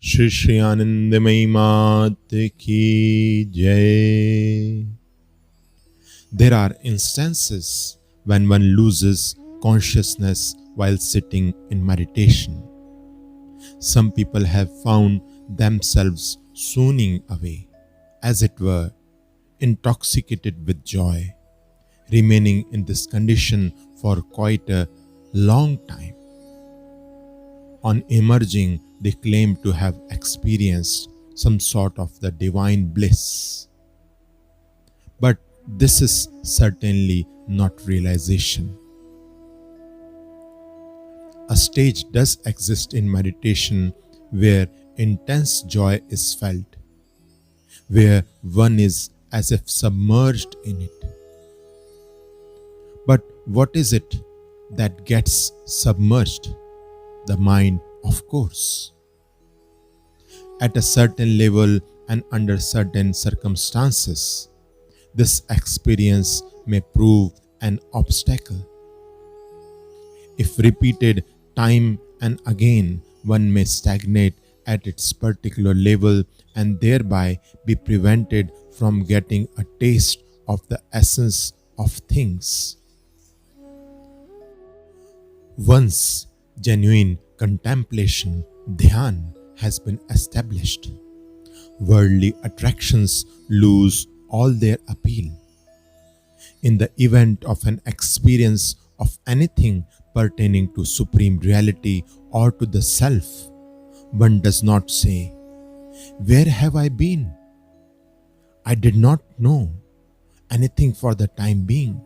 Sri Anandamayi Ma ki Jai. There are instances when one loses consciousness while sitting in meditation. Some people have found themselves swooning away, as it were, intoxicated with joy, remaining in this condition for quite a long time. On emerging, they claim to have experienced some sort of the divine bliss. But this is certainly not realization. A stage does exist in meditation where intense joy is felt, where one is as if submerged in it. But what is it that gets submerged? The mind, of course. At a certain level and under certain circumstances, this experience may prove an obstacle. If repeated time and again, one may stagnate at its particular level and thereby be prevented from getting a taste of the essence of things. Once genuine contemplation, dhyan, has been established, worldly attractions lose all their appeal. In the event of an experience of anything pertaining to supreme reality or to the self, one does not say, "Where have I been? I did not know anything for the time being."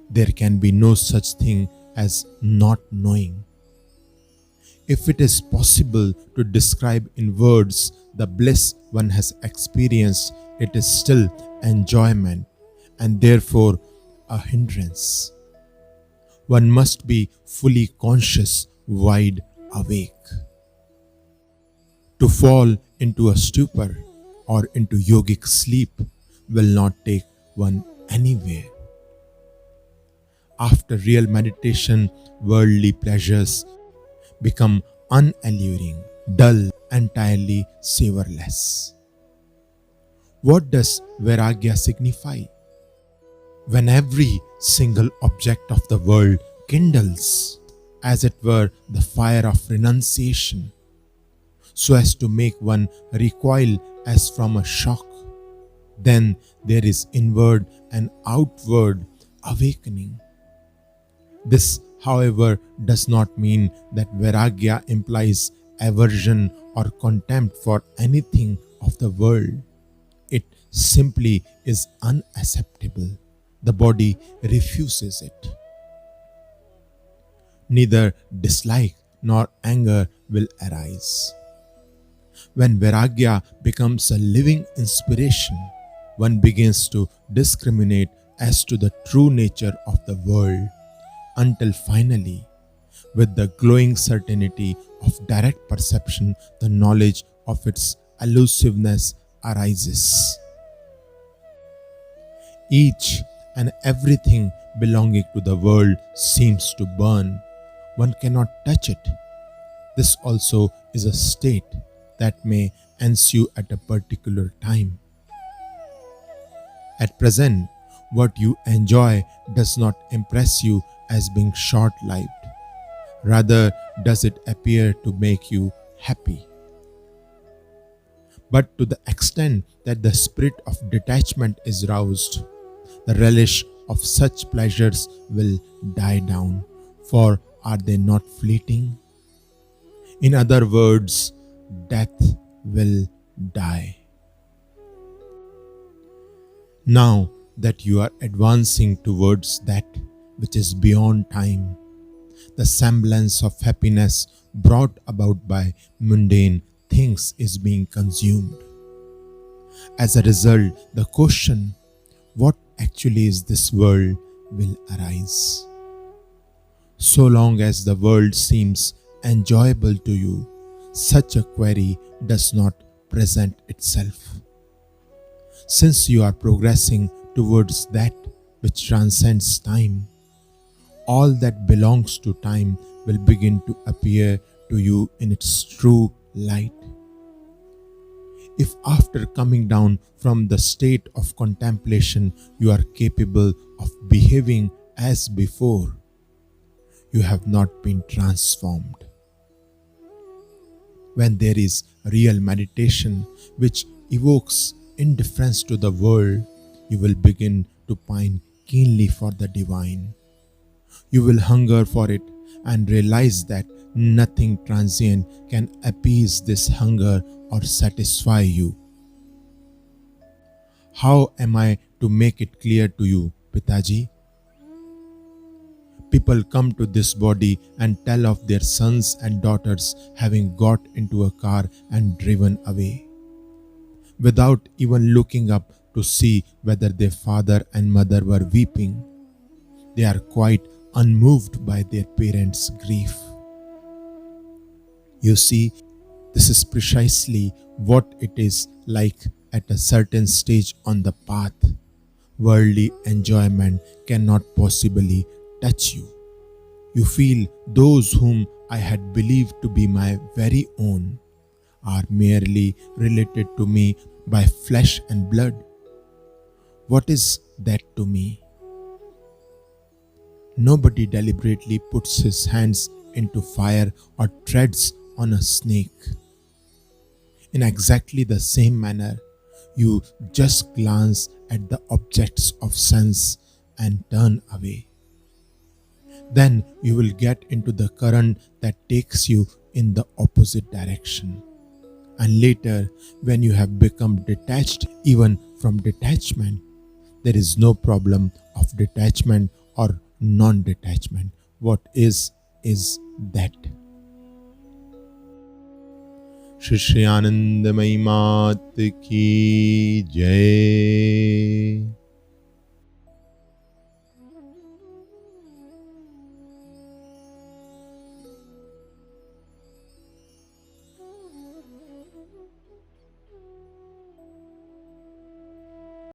There can be no such thing as not knowing. If it is possible to describe in words the bliss one has experienced, it is still enjoyment and therefore a hindrance. One must be fully conscious, wide awake. To fall into a stupor or into yogic sleep will not take one anywhere. After real meditation, worldly pleasures become unalluring, dull, entirely savorless. What does Vairagya signify? When every single object of the world kindles, as it were, the fire of renunciation, so as to make one recoil as from a shock, then there is inward and outward awakening. This, however, does not mean that Vairagya implies aversion or contempt for anything of the world. It simply is unacceptable. The body refuses it. Neither dislike nor anger will arise. When Vairagya becomes a living inspiration, one begins to discriminate as to the true nature of the world, until finally, with the glowing certainty of direct perception, the knowledge of its elusiveness arises. Each and everything belonging to the world seems to burn. One cannot touch it. This also is a state that may ensue at a particular time. At present, what you enjoy does not impress you as being short-lived. Rather, does it appear to make you happy. But to the extent that the spirit of detachment is roused, the relish of such pleasures will die down, for are they not fleeting? In other words, death will die. Now that you are advancing towards that which is beyond time, the semblance of happiness brought about by mundane things is being consumed. As a result, the question, what actually is this world, will arise. So long as the world seems enjoyable to you, such a query does not present itself. Since you are progressing towards that which transcends time, all that belongs to time will begin to appear to you in its true light. If after coming down from the state of contemplation you are capable of behaving as before, you have not been transformed. When there is real meditation which evokes indifference to the world, you will begin to pine keenly for the divine. You will hunger for it and realize that nothing transient can appease this hunger or satisfy you. How am I to make it clear to you, Pitaji? People come to this body and tell of their sons and daughters having got into a car and driven away, without even looking up to see whether their father and mother were weeping. They are quite unmoved by their parents' grief. You see, this is precisely what it is like at a certain stage on the path. Worldly enjoyment cannot possibly touch you. You feel those whom I had believed to be my very own are merely related to me by flesh and blood. What is that to me? Nobody deliberately puts his hands into fire or treads on a snake. In exactly the same manner, you just glance at the objects of sense and turn away. Then you will get into the current that takes you in the opposite direction. And later, when you have become detached even from detachment, there is no problem of detachment or non-detachment. What is that. Sri Anandamayi Ma ki Jai.